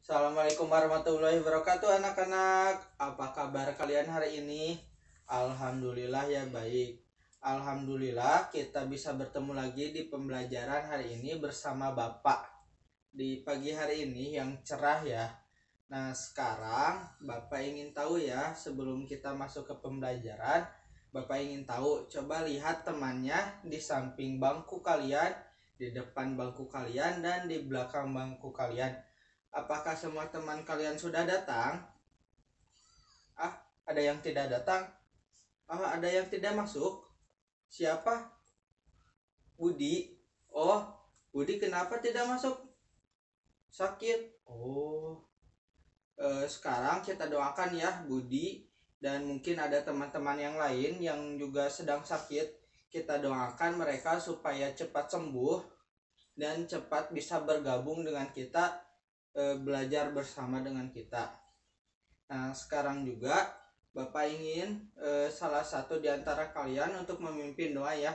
Assalamualaikum warahmatullahi wabarakatuh anak-anak. Apa kabar kalian hari ini? Alhamdulillah ya baik. Alhamdulillah kita bisa bertemu lagi di pembelajaran hari ini bersama Bapak di pagi hari ini yang cerah ya. Nah sekarang Bapak ingin tahu ya, sebelum kita masuk ke pembelajaran, Bapak ingin tahu, coba lihat temannya di samping bangku kalian, di depan bangku kalian, dan di belakang bangku kalian. Apakah semua teman kalian sudah datang? Ah, ada yang tidak datang? Ah, ada yang tidak masuk? Siapa? Budi. Oh, Budi kenapa tidak masuk? Sakit. Oh, sekarang kita doakan ya Budi, dan mungkin ada teman-teman yang lain yang juga sedang sakit. Kita doakan mereka supaya cepat sembuh dan cepat bisa bergabung dengan kita, belajar bersama dengan kita. Nah, sekarang juga Bapak ingin salah satu di antara kalian untuk memimpin doa ya.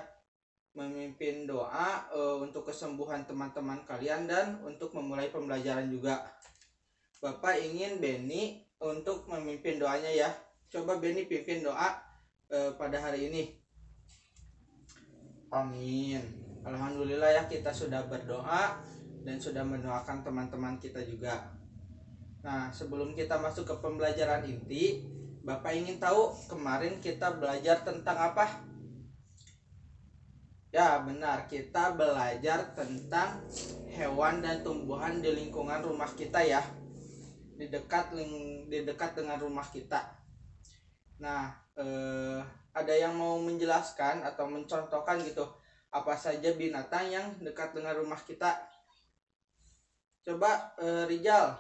Memimpin doa untuk kesembuhan teman-teman kalian dan untuk memulai pembelajaran juga. Bapak ingin Beni untuk memimpin doanya ya. Coba Beni pimpin doa pada hari ini. Amin. Alhamdulillah ya, kita sudah berdoa dan sudah mendoakan teman-teman kita juga. Nah, sebelum kita masuk ke pembelajaran inti, Bapak ingin tahu kemarin kita belajar tentang apa? Ya, benar. Kita belajar tentang hewan dan tumbuhan di lingkungan rumah kita ya. Di dekat dengan rumah kita. Nah, ada yang mau menjelaskan atau mencontohkan gitu, apa saja binatang yang dekat dengan rumah kita? Coba Rijal.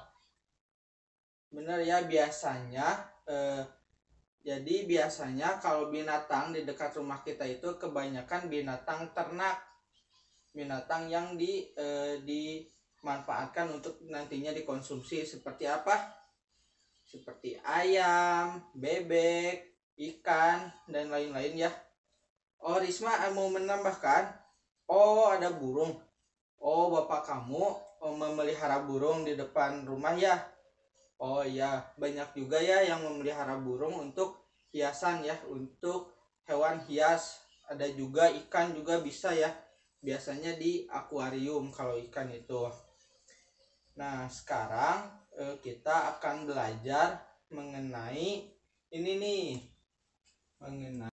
Benar ya, biasanya jadi biasanya kalau binatang di dekat rumah kita itu kebanyakan binatang ternak, binatang yang dimanfaatkan untuk nantinya dikonsumsi. Seperti apa? Seperti ayam, bebek, ikan, dan lain-lain ya. Oh, Risma mau menambahkan? Oh, ada burung. Oh, bapak kamu memelihara burung di depan rumah ya? Oh iya, banyak juga ya yang memelihara burung untuk hiasan ya, untuk hewan hias. Ada juga ikan juga bisa ya. Biasanya di akuarium kalau ikan itu. Nah, sekarang kita akan belajar mengenai ini nih, mengenai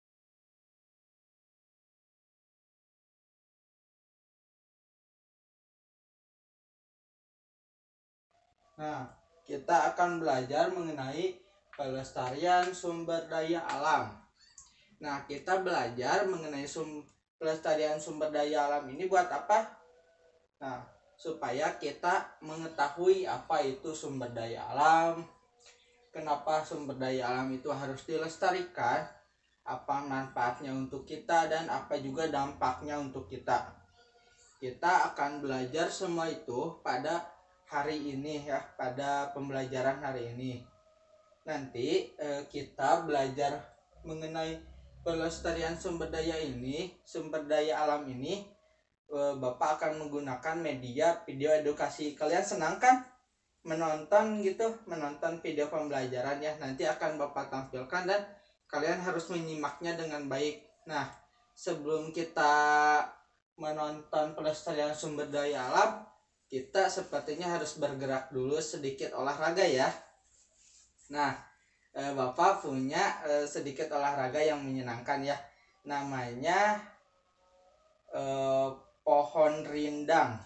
Nah, kita akan belajar mengenai pelestarian sumber daya alam. Nah, kita belajar mengenai pelestarian sumber daya alam ini buat apa? Nah, supaya kita mengetahui apa itu sumber daya alam, kenapa sumber daya alam itu harus dilestarikan, apa manfaatnya untuk kita, dan apa juga dampaknya untuk kita. Kita akan belajar semua itu pada hari ini ya, pada pembelajaran hari ini. Nanti kita belajar mengenai pelestarian sumber daya ini, sumber daya alam ini. Bapak akan menggunakan media video edukasi. Kalian senang kan menonton gitu, menonton video pembelajaran ya? Nanti akan Bapak tampilkan dan kalian harus menyimaknya dengan baik. Nah, sebelum kita menonton pelestarian sumber daya alam, kita sepertinya harus bergerak dulu sedikit olahraga ya. Nah, Bapak punya sedikit olahraga yang menyenangkan ya. Namanya pohon rindang.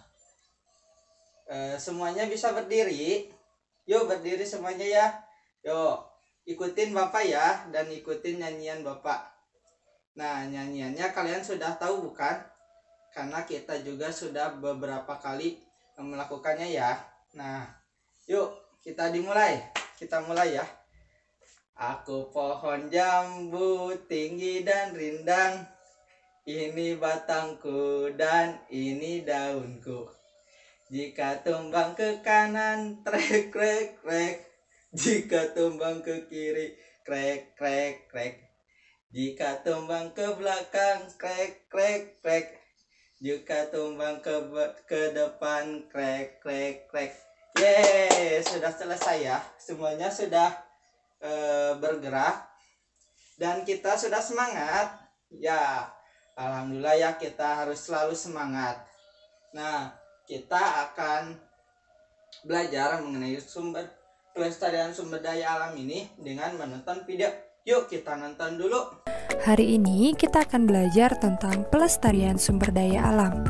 Semuanya bisa berdiri. Yuk berdiri semuanya ya. Yuk ikutin Bapak ya, dan ikutin nyanyian Bapak. Nah, nyanyiannya kalian sudah tahu bukan? Karena kita juga sudah beberapa kali melakukannya ya. Nah, yuk kita dimulai. Kita mulai ya. Aku pohon jambu tinggi dan rindang, ini batangku dan ini daunku. Jika tumbang ke kanan, trek trek trek. Jika tumbang ke kiri, krek krek krek. Jika tumbang ke belakang, krek krek krek. Jika tumbang ke depan, krek krek krek. Yeay, sudah selesai ya. Semuanya sudah bergerak dan kita sudah semangat. Ya, alhamdulillah ya, kita harus selalu semangat. Nah, kita akan belajar mengenai pelestarian sumber daya alam ini dengan menonton video. Yuk kita nonton dulu. Hari ini kita akan belajar tentang pelestarian sumber daya alam.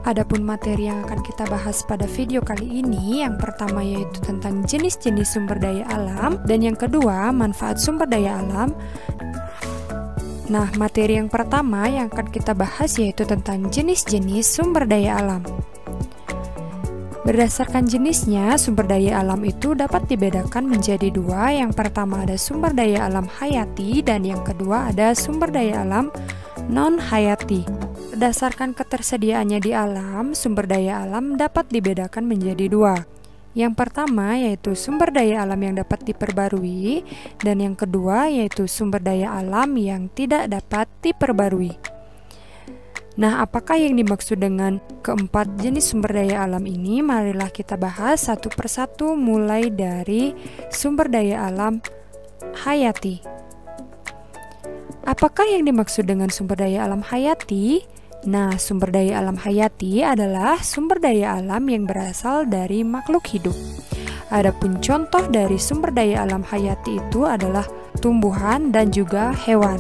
Adapun materi yang akan kita bahas pada video kali ini, yang pertama yaitu tentang jenis-jenis sumber daya alam, dan yang kedua manfaat sumber daya alam. Nah, materi yang pertama yang akan kita bahas yaitu tentang jenis-jenis sumber daya alam. Berdasarkan jenisnya, sumber daya alam itu dapat dibedakan menjadi dua. Yang pertama ada sumber daya alam hayati dan yang kedua ada sumber daya alam non-hayati. Berdasarkan ketersediaannya di alam, sumber daya alam dapat dibedakan menjadi dua. Yang pertama yaitu sumber daya alam yang dapat diperbarui dan yang kedua yaitu sumber daya alam yang tidak dapat diperbarui. Nah, apakah yang dimaksud dengan keempat jenis sumber daya alam ini? Marilah kita bahas satu persatu mulai dari sumber daya alam hayati. Apakah yang dimaksud dengan sumber daya alam hayati? Nah, sumber daya alam hayati adalah sumber daya alam yang berasal dari makhluk hidup. Adapun contoh dari sumber daya alam hayati itu adalah tumbuhan dan juga hewan.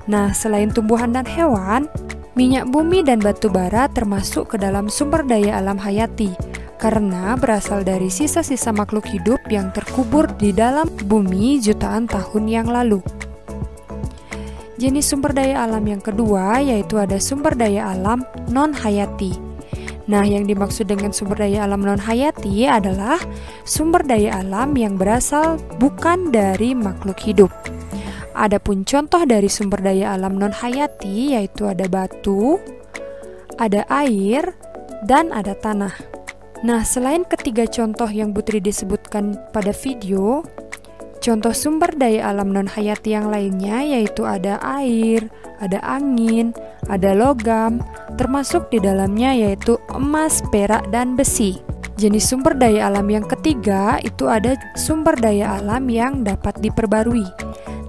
Nah, selain tumbuhan dan hewan, minyak bumi dan batu bara termasuk ke dalam sumber daya alam hayati karena berasal dari sisa-sisa makhluk hidup yang terkubur di dalam bumi jutaan tahun yang lalu. Jenis sumber daya alam yang kedua yaitu ada sumber daya alam non-hayati. Nah, yang dimaksud dengan sumber daya alam non-hayati adalah sumber daya alam yang berasal bukan dari makhluk hidup. Adapun contoh dari sumber daya alam non-hayati yaitu ada batu, ada air, dan ada tanah. Nah, selain ketiga contoh yang Putri disebutkan pada video, contoh sumber daya alam non-hayati yang lainnya yaitu ada air, ada angin, ada logam, termasuk di dalamnya yaitu emas, perak, dan besi. Jenis sumber daya alam yang ketiga itu ada sumber daya alam yang dapat diperbarui.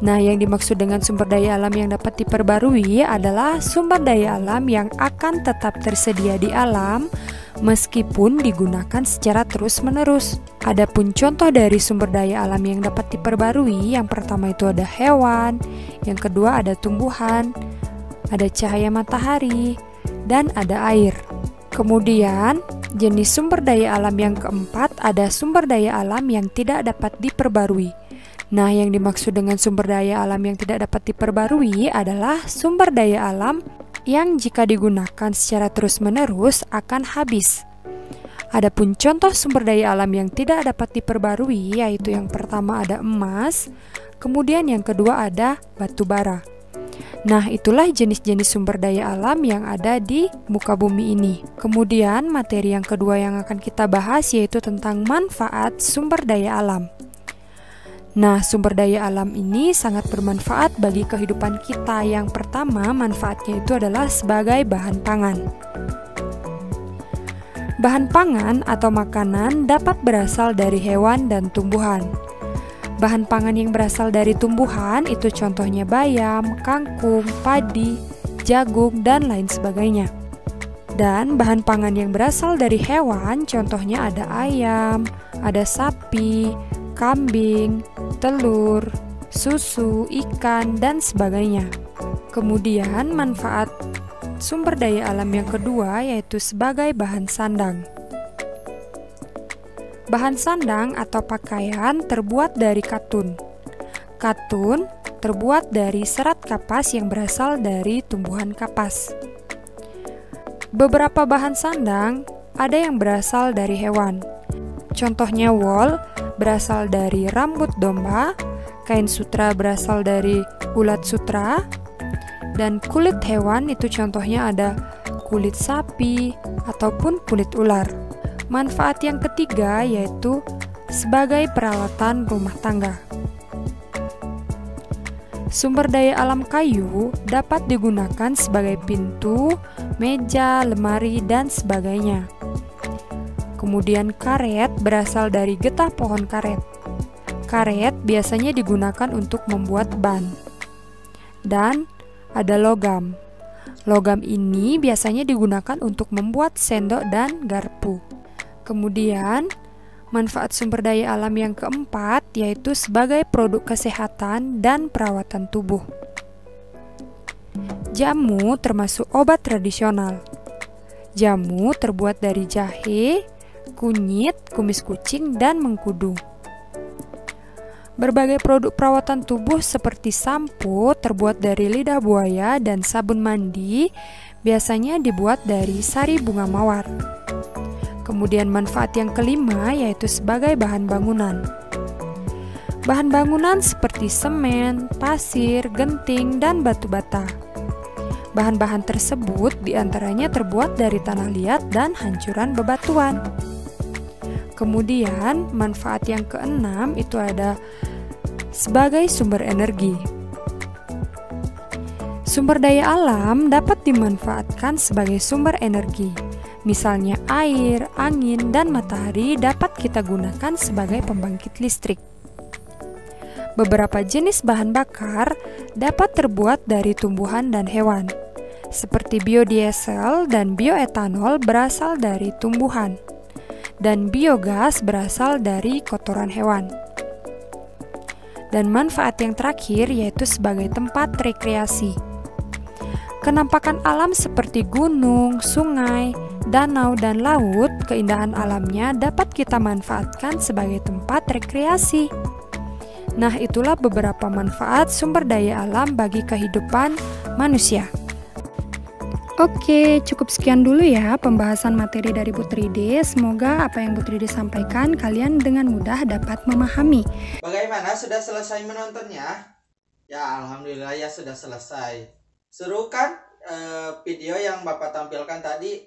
Nah, yang dimaksud dengan sumber daya alam yang dapat diperbarui adalah sumber daya alam yang akan tetap tersedia di alam meskipun digunakan secara terus-menerus. Adapun contoh dari sumber daya alam yang dapat diperbarui, yang pertama itu ada hewan, yang kedua ada tumbuhan, ada cahaya matahari, dan ada air. Kemudian, jenis sumber daya alam yang keempat ada sumber daya alam yang tidak dapat diperbarui. Nah, yang dimaksud dengan sumber daya alam yang tidak dapat diperbarui adalah sumber daya alam yang jika digunakan secara terus-menerus akan habis. Adapun contoh sumber daya alam yang tidak dapat diperbarui yaitu yang pertama ada emas, kemudian yang kedua ada batu bara. Nah, itulah jenis-jenis sumber daya alam yang ada di muka bumi ini. Kemudian materi yang kedua yang akan kita bahas yaitu tentang manfaat sumber daya alam. Nah, sumber daya alam ini sangat bermanfaat bagi kehidupan kita. Yang pertama, manfaatnya itu adalah sebagai bahan pangan. Bahan pangan atau makanan dapat berasal dari hewan dan tumbuhan. Bahan pangan yang berasal dari tumbuhan itu contohnya bayam, kangkung, padi, jagung, dan lain sebagainya. Dan bahan pangan yang berasal dari hewan contohnya ada ayam, ada sapi, kambing, telur, susu, ikan, dan sebagainya. Kemudian manfaat sumber daya alam yang kedua yaitu sebagai bahan sandang. Bahan sandang atau pakaian terbuat dari katun. Katun terbuat dari serat kapas yang berasal dari tumbuhan kapas. Beberapa bahan sandang ada yang berasal dari hewan. Contohnya wol berasal dari rambut domba, kain sutra berasal dari ulat sutra, dan kulit hewan itu contohnya ada kulit sapi ataupun kulit ular. Manfaat yang ketiga yaitu sebagai peralatan rumah tangga. Sumber daya alam kayu dapat digunakan sebagai pintu, meja, lemari, dan sebagainya. Kemudian karet berasal dari getah pohon karet. Karet biasanya digunakan untuk membuat ban. Dan ada logam. Logam ini biasanya digunakan untuk membuat sendok dan garpu. Kemudian, manfaat sumber daya alam yang keempat yaitu sebagai produk kesehatan dan perawatan tubuh. Jamu termasuk obat tradisional. Jamu terbuat dari jahe, kunyit, kumis kucing, dan mengkudu. Berbagai produk perawatan tubuh seperti sampo terbuat dari lidah buaya dan sabun mandi biasanya dibuat dari sari bunga mawar. Kemudian manfaat yang kelima yaitu sebagai bahan bangunan. Bahan bangunan seperti semen, pasir, genting, dan batu bata. Bahan-bahan tersebut diantaranya terbuat dari tanah liat dan hancuran bebatuan. Kemudian manfaat yang keenam itu ada sebagai sumber energi. Sumber daya alam dapat dimanfaatkan sebagai sumber energi. Misalnya air, angin, dan matahari dapat kita gunakan sebagai pembangkit listrik. Beberapa jenis bahan bakar dapat terbuat dari tumbuhan dan hewan, seperti biodiesel dan bioetanol berasal dari tumbuhan, dan biogas berasal dari kotoran hewan. Dan manfaat yang terakhir yaitu sebagai tempat rekreasi. Kenampakan alam seperti gunung, sungai, danau, dan laut, keindahan alamnya dapat kita manfaatkan sebagai tempat rekreasi. Nah, itulah beberapa manfaat sumber daya alam bagi kehidupan manusia. Oke, cukup sekian dulu ya pembahasan materi dari Bu Tride. Semoga apa yang Bu Tride sampaikan kalian dengan mudah dapat memahami. Bagaimana, sudah selesai menontonnya? Ya, alhamdulillah ya sudah selesai. Seru kan video yang Bapak tampilkan tadi?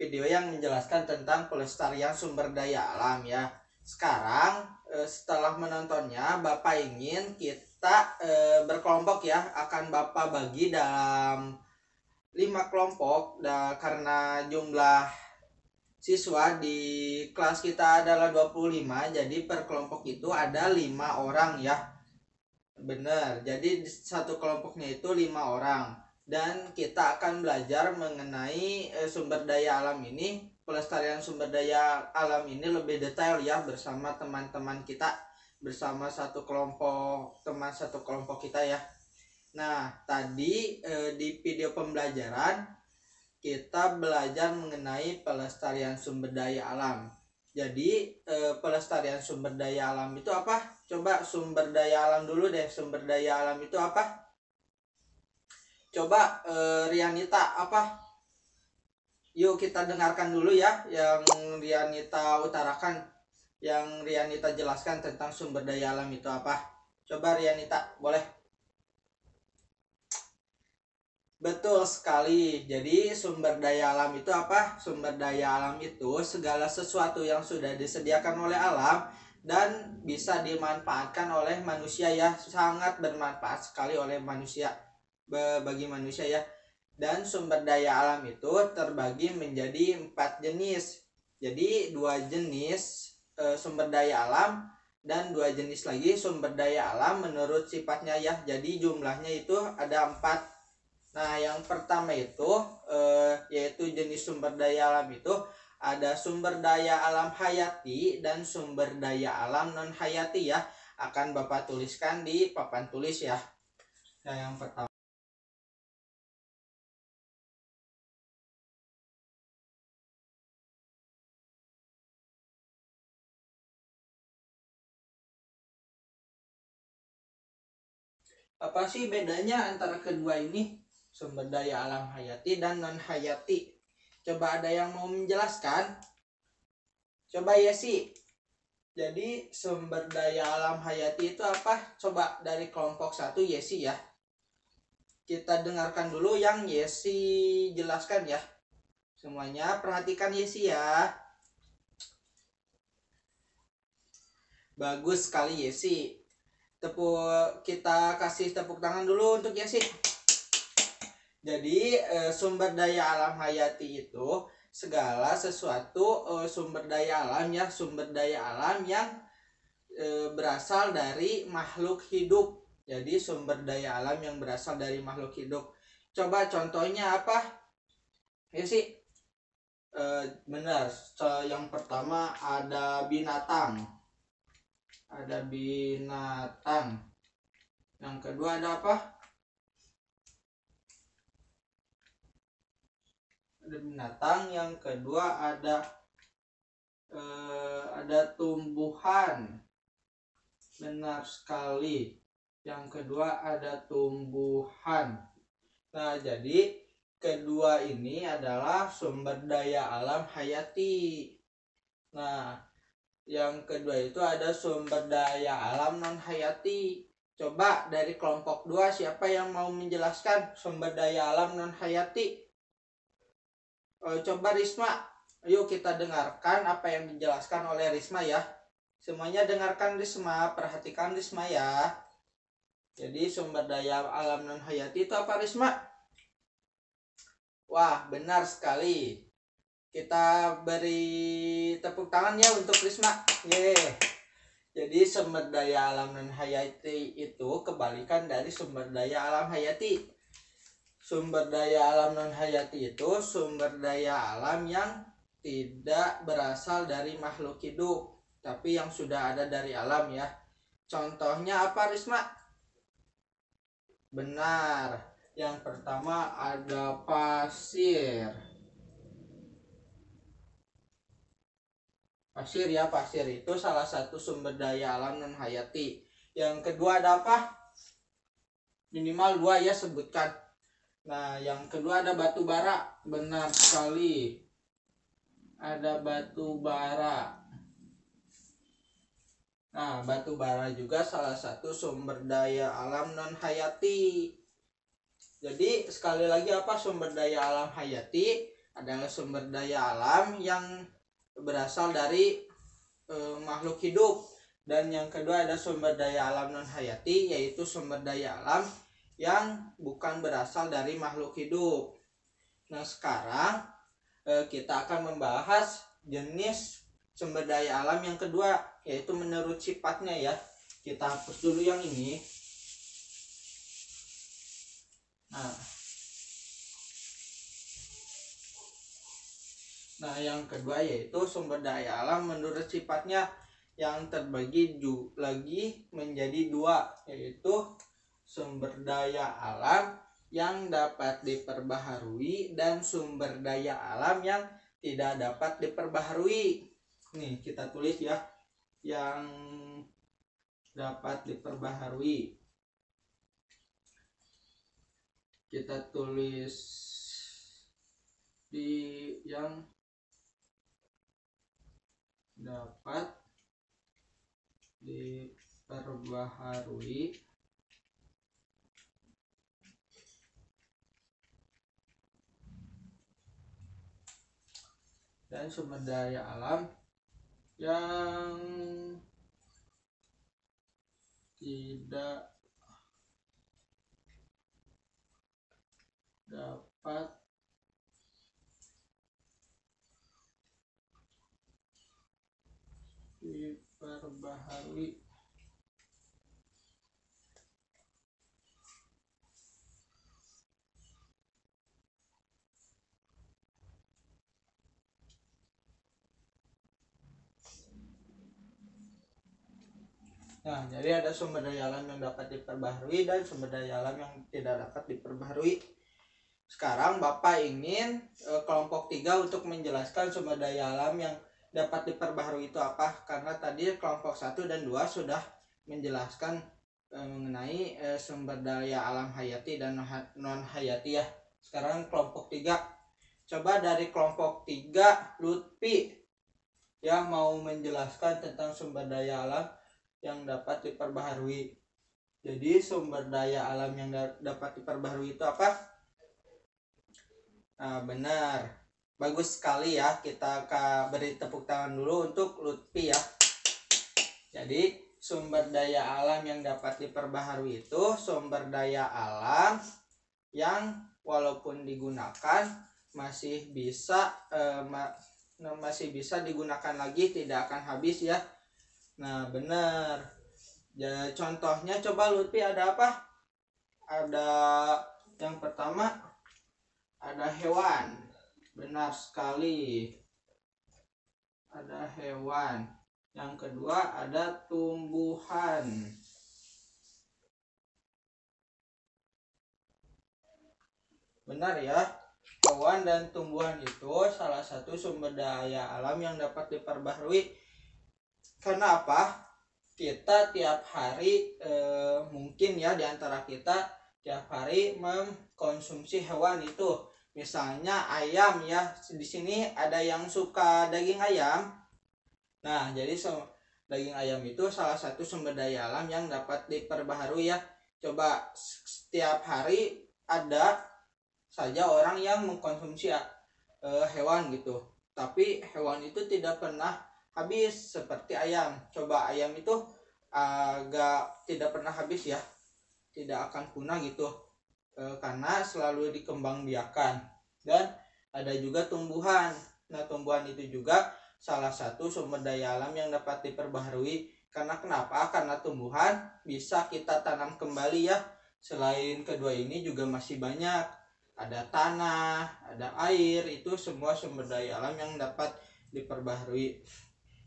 Video yang menjelaskan tentang pelestarian sumber daya alam ya. Sekarang setelah menontonnya, Bapak ingin kita berkelompok ya. Akan Bapak bagi dalam 5 kelompok karena jumlah siswa di kelas kita adalah 25, jadi per kelompok itu ada 5 orang ya. Bener, jadi satu kelompoknya itu 5 orang. Dan kita akan belajar mengenai sumber daya alam ini, pelestarian sumber daya alam ini lebih detail ya bersama teman-teman kita, bersama satu kelompok kita ya. Nah, tadi di video pembelajaran kita belajar mengenai pelestarian sumber daya alam. Jadi pelestarian sumber daya alam itu apa? Coba sumber daya alam dulu deh. Sumber daya alam itu apa? Coba Rianita apa? Yuk kita dengarkan dulu ya yang Rianita utarakan, yang Rianita jelaskan tentang sumber daya alam itu apa. Coba Rianita, boleh? Betul sekali. Jadi sumber daya alam itu apa? Sumber daya alam itu segala sesuatu yang sudah disediakan oleh alam dan bisa dimanfaatkan oleh manusia ya. Sangat bermanfaat sekali oleh manusia, bagi manusia ya. Dan sumber daya alam itu terbagi menjadi 4 jenis. Jadi 2 jenis sumber daya alam dan 2 jenis lagi sumber daya alam menurut sifatnya ya. Jadi jumlahnya itu ada 4. Nah, yang pertama itu yaitu jenis sumber daya alam itu ada sumber daya alam hayati dan sumber daya alam non hayati ya. Akan Bapak tuliskan di papan tulis ya. Nah, yang pertama apa sih bedanya antara kedua ini? Sumber daya alam hayati dan non hayati. Coba ada yang mau menjelaskan? Coba Yesi. Jadi sumber daya alam hayati itu apa? Coba dari kelompok 1 Yesi ya. Kita dengarkan dulu yang Yesi jelaskan ya. Semuanya perhatikan Yesi ya. Bagus sekali Yesi. Kita kasih tepuk tangan dulu untuk Yesi. Jadi sumber daya alam hayati itu segala sesuatu sumber daya alam ya, sumber daya alam yang berasal dari makhluk hidup. Jadi sumber daya alam yang berasal dari makhluk hidup. Coba contohnya apa? Ya sih. Benar. Yang pertama ada binatang. Ada binatang. Yang kedua ada apa? Ada binatang. Yang kedua ada tumbuhan. Benar sekali. Yang kedua ada tumbuhan. Nah, jadi kedua ini adalah sumber daya alam hayati. Nah, yang kedua itu ada sumber daya alam non hayati. Coba dari kelompok 2 siapa yang mau menjelaskan sumber daya alam non hayati? Coba Risma. Ayo kita dengarkan apa yang dijelaskan oleh Risma ya. Semuanya dengarkan Risma, perhatikan Risma ya. Jadi sumber daya alam non hayati itu apa Risma? Wah, benar sekali. Kita beri tepuk tangan ya untuk Risma. Yeay. Jadi sumber daya alam non hayati itu kebalikan dari sumber daya alam hayati. Sumber daya alam non hayati itu sumber daya alam yang tidak berasal dari makhluk hidup, tapi yang sudah ada dari alam ya. Contohnya apa Risma? Benar. Yang pertama ada pasir. Pasir ya, pasir itu salah satu sumber daya alam non hayati. Yang kedua ada apa? Minimal 2 ya sebutkan. Nah, yang kedua ada batu bara. Benar sekali. Ada batu bara. Nah, batu bara juga salah satu sumber daya alam non hayati. Jadi sekali lagi apa sumber daya alam hayati adalah sumber daya alam yang berasal dari makhluk hidup. Dan yang kedua ada sumber daya alam non hayati, yaitu sumber daya alam yang bukan berasal dari makhluk hidup. Nah, sekarang kita akan membahas jenis sumber daya alam yang kedua, yaitu menurut sifatnya ya. Kita hapus dulu yang ini. Nah, yang kedua yaitu sumber daya alam menurut sifatnya, yang terbagi lagi menjadi 2, yaitu sumber daya alam yang dapat diperbaharui dan sumber daya alam yang tidak dapat diperbaharui. Nih kita tulis ya, yang dapat diperbaharui. Kita tulis di yang dapat diperbaharui dan sumber daya alam yang tidak dapat diperbaharui. Nah, jadi ada sumber daya alam yang dapat diperbaharui dan sumber daya alam yang tidak dapat diperbaharui. Sekarang Bapak ingin kelompok 3 untuk menjelaskan sumber daya alam yang dapat diperbaharui itu apa? Karena tadi kelompok 1 dan 2 sudah menjelaskan mengenai sumber daya alam hayati dan non hayati ya. Sekarang kelompok 3. Coba dari kelompok 3 Lutfi yang mau menjelaskan tentang sumber daya alam yang dapat diperbaharui. Jadi sumber daya alam yang dapat diperbaharui itu apa? Nah, benar. Bagus sekali ya. Kita beri tepuk tangan dulu untuk Lutfi ya. Jadi sumber daya alam yang dapat diperbaharui itu sumber daya alam yang walaupun digunakan masih bisa masih bisa digunakan lagi, tidak akan habis ya. Nah benar ya, contohnya coba Lutfi ada apa? Ada yang pertama ada hewan, benar sekali, ada hewan. Yang kedua ada tumbuhan, benar ya. Hewan dan tumbuhan itu salah satu sumber daya alam yang dapat diperbaharui. Karena apa? Kita tiap hari mungkin ya diantara kita tiap hari mengkonsumsi hewan itu. Misalnya ayam ya, di sini ada yang suka daging ayam. Nah, jadi daging ayam itu salah satu sumber daya alam yang dapat diperbaharui ya. Coba setiap hari ada saja orang yang mengkonsumsi hewan gitu, tapi hewan itu tidak pernah habis seperti ayam. Coba ayam itu agak tidak pernah habis ya, tidak akan punah gitu, karena selalu dikembangbiakan. Dan ada juga tumbuhan. Nah tumbuhan itu juga salah satu sumber daya alam yang dapat diperbaharui. Karena kenapa? Karena tumbuhan bisa kita tanam kembali ya. Selain kedua ini juga masih banyak, ada tanah, ada air, itu semua sumber daya alam yang dapat diperbaharui.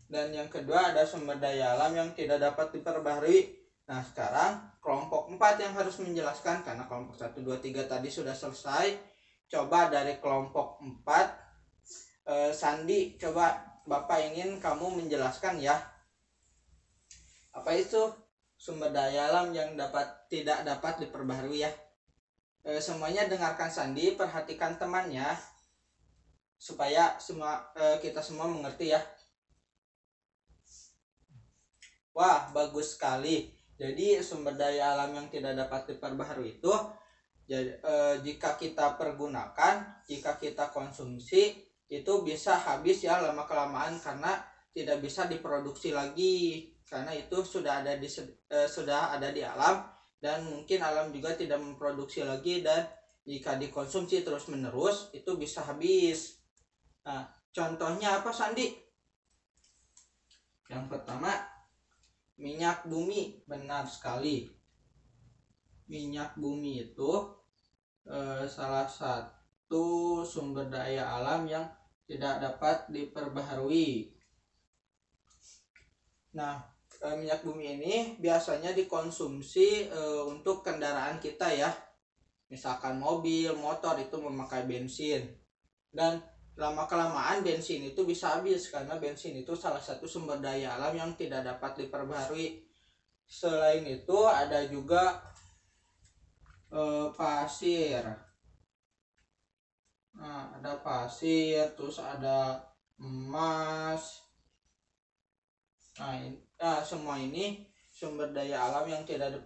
Dan yang kedua ada sumber daya alam yang tidak dapat diperbaharui. Nah sekarang kelompok 4 yang harus menjelaskan, karena kelompok 1, 2, 3 tadi sudah selesai. Coba dari kelompok 4, Sandi, coba Bapak ingin kamu menjelaskan ya, apa itu sumber daya alam yang tidak dapat diperbaharui ya. Semuanya dengarkan Sandi, perhatikan temannya supaya kita semua mengerti ya. Wah bagus sekali. Jadi sumber daya alam yang tidak dapat diperbaharui itu jika kita pergunakan, jika kita konsumsi, itu bisa habis ya lama kelamaan karena tidak bisa diproduksi lagi, karena itu sudah ada di alam. Dan mungkin alam juga tidak memproduksi lagi, dan jika dikonsumsi terus menerus itu bisa habis. Nah contohnya apa Sandi? Yang pertama minyak bumi, benar sekali. Minyak bumi itu salah satu sumber daya alam yang tidak dapat diperbaharui. Nah minyak bumi ini biasanya dikonsumsi untuk kendaraan kita ya. Misalkan mobil, motor itu memakai bensin, dan lama kelamaan bensin itu bisa habis karena bensin itu salah satu sumber daya alam yang tidak dapat diperbaharui. Selain itu ada juga pasir. Nah, ada pasir, terus ada emas. Nah, semua ini sumber daya alam yang tidak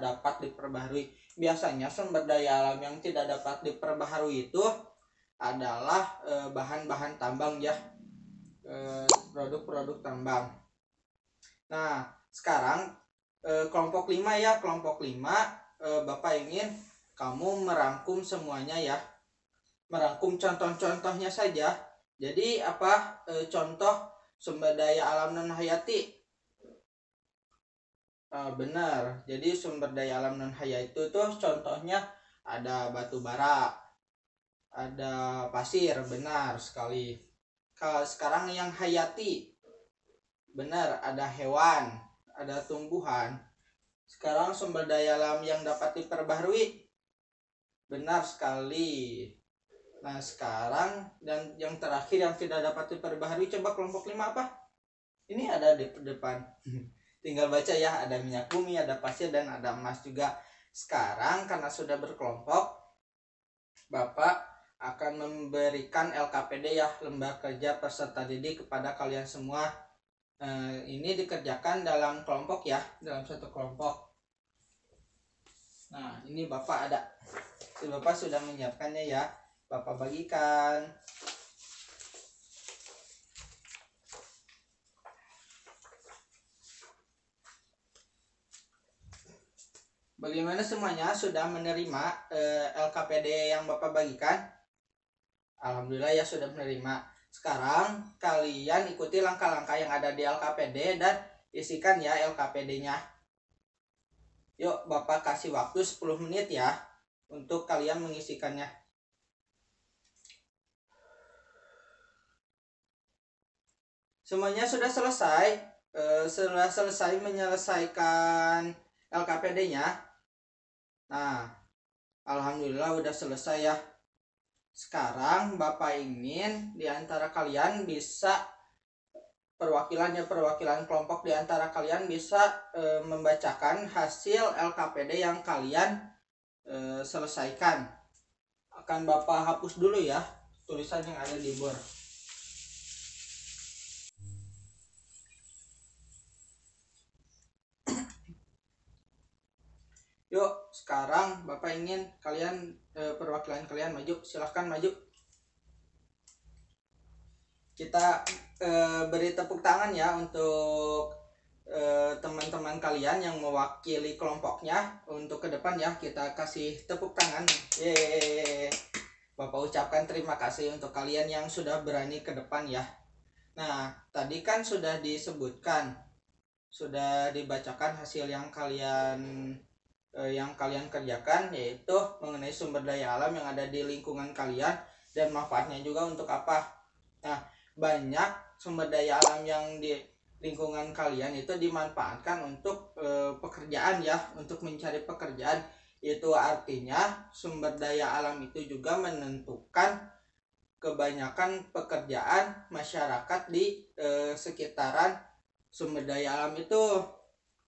dapat diperbaharui. Biasanya sumber daya alam yang tidak dapat diperbaharui itu adalah bahan-bahan tambang ya, produk-produk tambang. Nah sekarang kelompok 5 ya, kelompok 5 Bapak ingin kamu merangkum semuanya ya, merangkum contoh-contohnya saja. Jadi apa contoh sumber daya alam non hayati? Benar, jadi sumber daya alam non hayati itu tuh contohnya ada batu bara, ada pasir, benar sekali. Kalau sekarang yang hayati, benar, ada hewan, ada tumbuhan. Sekarang sumber daya alam yang dapat diperbaharui, benar sekali. Nah sekarang dan yang terakhir yang tidak dapat diperbaharui, coba kelompok 5 apa? Ini ada di depan. Tinggal baca ya, ada minyak bumi, ada pasir, dan ada emas juga. Sekarang karena sudah berkelompok, Bapak akan memberikan LKPD ya, lembar kerja peserta didik, kepada kalian semua. Ini dikerjakan dalam kelompok ya, dalam satu kelompok. Nah ini Bapak ada, Bapak sudah menyiapkannya ya, Bapak bagikan. Bagaimana semuanya, sudah menerima LKPD yang Bapak bagikan? Alhamdulillah ya sudah menerima. Sekarang kalian ikuti langkah-langkah yang ada di LKPD dan isikan ya LKPD-nya. Yuk, Bapak kasih waktu 10 menit ya untuk kalian mengisikannya. Semuanya sudah selesai. Sudah selesai menyelesaikan LKPD-nya. Nah, alhamdulillah udah selesai ya. Sekarang Bapak ingin di antara kalian bisa perwakilan kelompok di antara kalian bisa membacakan hasil LKPD yang kalian selesaikan. Akan Bapak hapus dulu ya tulisan yang ada di board. Yuk, sekarang Bapak ingin kalian perwakilan kalian maju, silahkan maju. Kita beri tepuk tangan ya untuk teman-teman kalian yang mewakili kelompoknya. Untuk ke depan ya, kita kasih tepuk tangan. Yeay. Bapak ucapkan terima kasih untuk kalian yang sudah berani ke depan ya. Nah, tadi kan sudah disebutkan, sudah dibacakan hasil yang kalian kerjakan, yaitu mengenai sumber daya alam yang ada di lingkungan kalian dan manfaatnya juga untuk apa. Nah, banyak sumber daya alam yang di lingkungan kalian itu dimanfaatkan untuk pekerjaan ya, untuk mencari pekerjaan. Itu artinya sumber daya alam itu juga menentukan kebanyakan pekerjaan masyarakat di sekitaran sumber daya alam itu.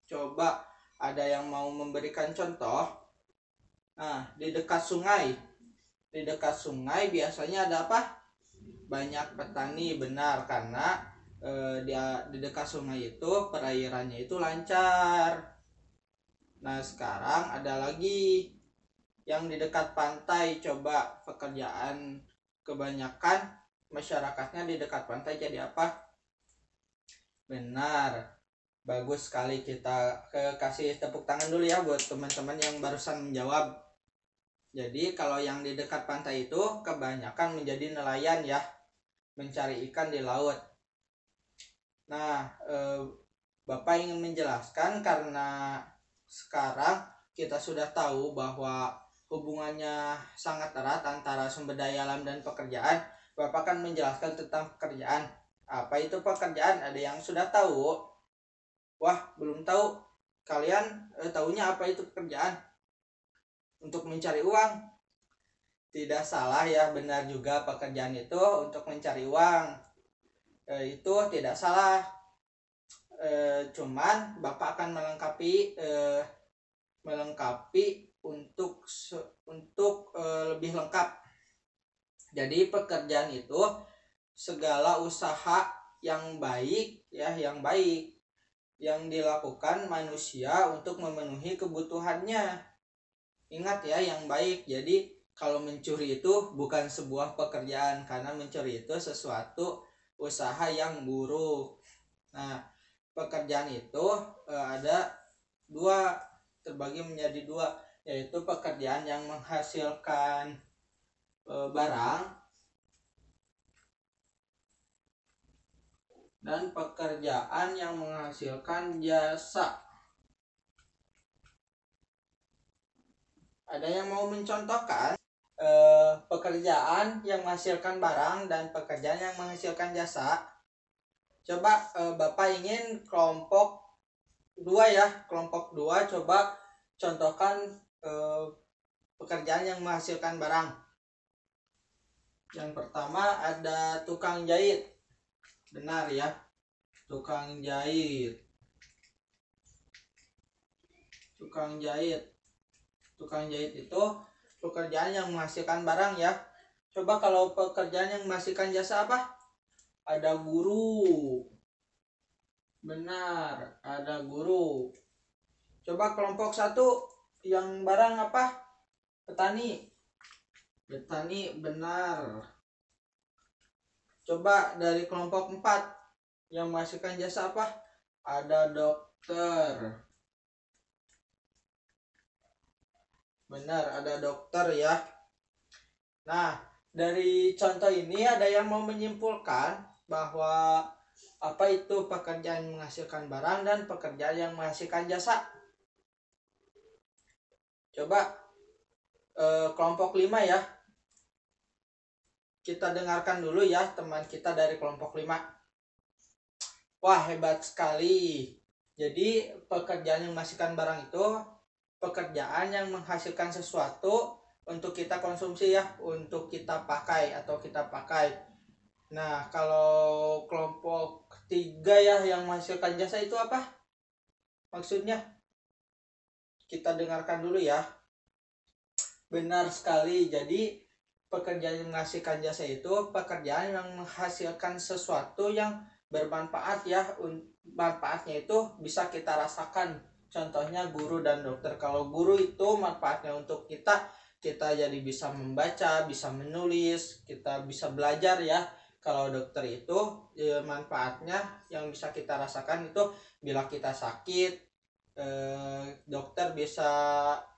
Coba ada yang mau memberikan contoh? Nah, di dekat sungai biasanya ada apa? Banyak petani, benar, karena di dekat sungai itu perairannya itu lancar. Nah, sekarang ada lagi yang di dekat pantai. Coba pekerjaan kebanyakan masyarakatnya di dekat pantai jadi apa? Benar. Bagus sekali, kita kasih tepuk tangan dulu ya buat teman-teman yang barusan menjawab. Jadi kalau yang di dekat pantai itu kebanyakan menjadi nelayan ya, mencari ikan di laut. Nah, Bapak ingin menjelaskan karena sekarang kita sudah tahu bahwa hubungannya sangat erat antara sumber daya alam dan pekerjaan. Bapak akan menjelaskan tentang pekerjaan. Apa itu pekerjaan? Ada yang sudah tahu? Wah, belum tahu. Kalian tahunya apa itu pekerjaan? Untuk mencari uang. Tidak salah ya, benar juga, pekerjaan itu untuk mencari uang. Itu tidak salah. Cuman Bapak akan melengkapi untuk lebih lengkap. Jadi pekerjaan itu segala usaha yang baik ya, yang dilakukan manusia untuk memenuhi kebutuhannya. Ingat ya, yang baik. Jadi kalau mencuri itu bukan sebuah pekerjaan, karena mencuri itu sesuatu usaha yang buruk. Nah, pekerjaan itu ada dua, terbagi menjadi dua, yaitu pekerjaan yang menghasilkan barang dan pekerjaan yang menghasilkan jasa. Ada yang mau mencontohkan pekerjaan yang menghasilkan barang dan pekerjaan yang menghasilkan jasa? Coba Bapak ingin kelompok 2 ya, kelompok 2 coba contohkan pekerjaan yang menghasilkan barang. Yang pertama ada tukang jahit. Benar ya, tukang jahit. Tukang jahit itu pekerjaan yang menghasilkan barang ya. Coba kalau pekerjaan yang menghasilkan jasa apa? Ada guru. Benar, ada guru. Coba kelompok 1 yang barang apa? Petani. Benar. Coba dari kelompok 4 yang menghasilkan jasa apa? Ada dokter. Benar, ada dokter ya. Nah, Dari contoh ini ada yang mau menyimpulkan bahwa apa itu pekerjaan yang menghasilkan barang dan pekerjaan yang menghasilkan jasa. Coba kelompok 5 ya. Kita dengarkan dulu ya teman kita dari kelompok 5. Wah, hebat sekali. Jadi pekerjaan yang menghasilkan barang itu pekerjaan yang menghasilkan sesuatu untuk kita konsumsi ya, untuk kita pakai atau kita pakai. Nah, kalau kelompok 3 ya yang menghasilkan jasa itu apa? Maksudnya kita dengarkan dulu ya. Benar sekali. Jadi pekerjaan yang menghasilkan jasa itu pekerjaan yang menghasilkan sesuatu yang bermanfaat ya. Manfaatnya itu bisa kita rasakan. Contohnya guru dan dokter. Kalau guru itu manfaatnya untuk kita jadi bisa membaca, bisa menulis, kita bisa belajar ya. Kalau dokter itu manfaatnya yang bisa kita rasakan itu bila kita sakit, dokter bisa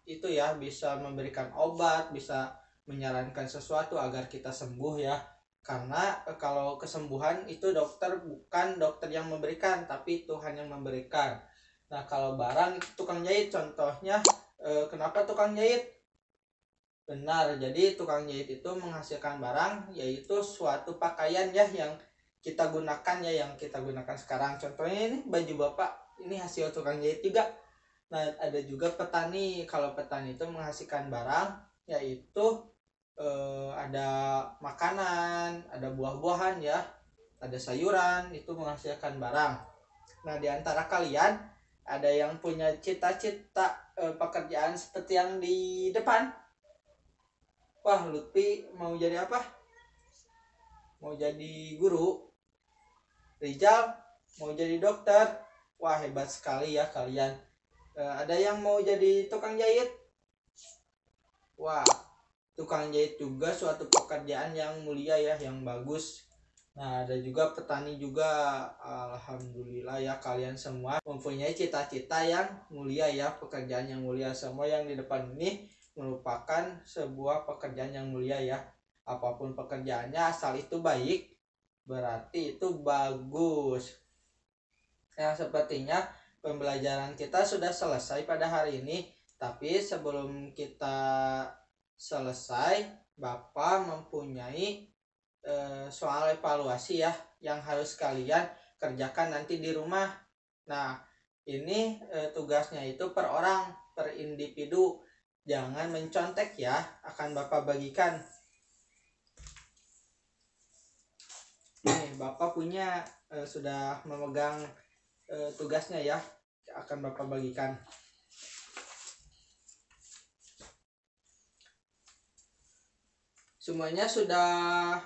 itu ya, bisa memberikan obat, bisa menyarankan sesuatu agar kita sembuh ya. Karena kalau kesembuhan itu dokter bukan dokter yang memberikan, tapi Tuhan yang memberikan. Nah, kalau barang itu tukang jahit contohnya. Kenapa tukang jahit? Benar, jadi tukang jahit itu menghasilkan barang, yaitu suatu pakaian ya yang kita gunakan ya, yang kita gunakan sekarang. Contohnya ini baju bapak, ini hasil tukang jahit juga. Nah, ada juga petani. Kalau petani itu menghasilkan barang, yaitu ada makanan, ada buah-buahan ya, ada sayuran, itu menghasilkan barang. Nah, di antara kalian ada yang punya cita-cita pekerjaan seperti yang di depan? Wah, Lutfi mau jadi apa? Mau jadi guru. Rizal mau jadi dokter. Wah, hebat sekali ya kalian. Ada yang mau jadi tukang jahit? Wah, tukang jahit juga suatu pekerjaan yang mulia ya, yang bagus. Nah, ada juga petani juga. Alhamdulillah ya, kalian semua mempunyai cita-cita yang mulia ya, pekerjaan yang mulia. Semua yang di depan ini merupakan sebuah pekerjaan yang mulia ya. Apapun pekerjaannya, asal itu baik, berarti itu bagus. Nah, sepertinya pembelajaran kita sudah selesai pada hari ini. Tapi sebelum kita selesai, Bapak mempunyai soal evaluasi ya, yang harus kalian kerjakan nanti di rumah. Nah, ini tugasnya itu per orang, per individu. Jangan mencontek ya, akan Bapak bagikan. Nih, Bapak punya sudah memegang tugasnya ya, akan Bapak bagikan. Semuanya sudah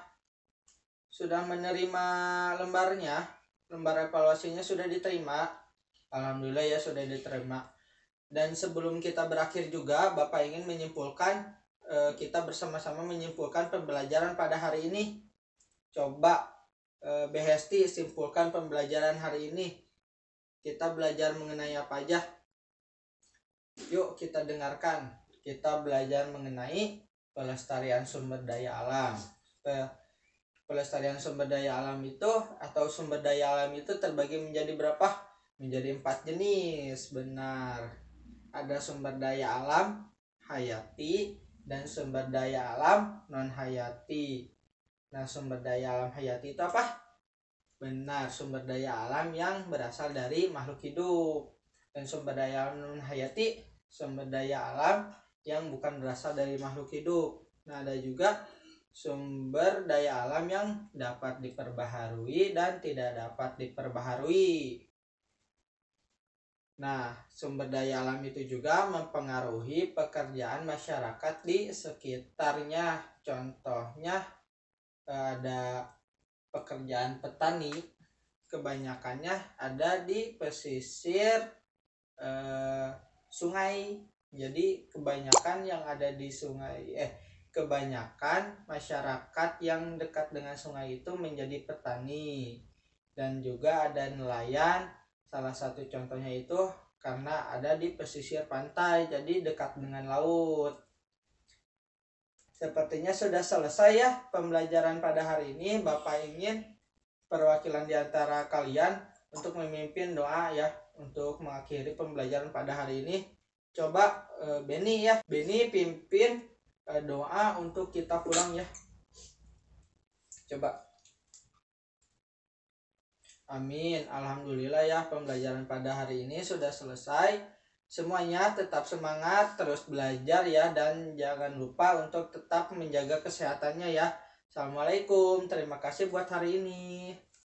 menerima lembarnya, lembar evaluasinya sudah diterima. Alhamdulillah ya, sudah diterima. Dan sebelum kita berakhir juga, Bapak ingin menyimpulkan, kita bersama-sama menyimpulkan pembelajaran pada hari ini. Coba Behesti simpulkan pembelajaran hari ini. Kita belajar mengenai apa aja? Yuk kita dengarkan. Kita belajar mengenai pelestarian sumber daya alam. Pelestarian sumber daya alam itu, atau sumber daya alam itu terbagi menjadi berapa? Menjadi 4 jenis. Benar. Ada sumber daya alam hayati dan sumber daya alam non hayati. Nah, sumber daya alam hayati itu apa? Benar, sumber daya alam yang berasal dari makhluk hidup. Dan sumber daya alam non hayati, sumber daya alam yang bukan berasal dari makhluk hidup. Nah, ada juga sumber daya alam yang dapat diperbaharui dan tidak dapat diperbaharui. Nah, sumber daya alam itu juga mempengaruhi pekerjaan masyarakat di sekitarnya. Contohnya ada pekerjaan petani, kebanyakannya ada di pesisir sungai. Jadi kebanyakan yang ada di sungai, kebanyakan masyarakat yang dekat dengan sungai itu menjadi petani. Dan juga ada nelayan. Salah satu contohnya itu karena ada di pesisir pantai, jadi dekat dengan laut. Sepertinya sudah selesai ya pembelajaran pada hari ini. Bapak ingin perwakilan di antara kalian untuk memimpin doa ya untuk mengakhiri pembelajaran pada hari ini. Coba Beni ya, Beni pimpin doa untuk kita pulang ya. Coba. Amin. Alhamdulillah ya pembelajaran pada hari ini sudah selesai. Semuanya tetap semangat, terus belajar ya, dan jangan lupa untuk tetap menjaga kesehatannya ya. Assalamualaikum, terima kasih buat hari ini.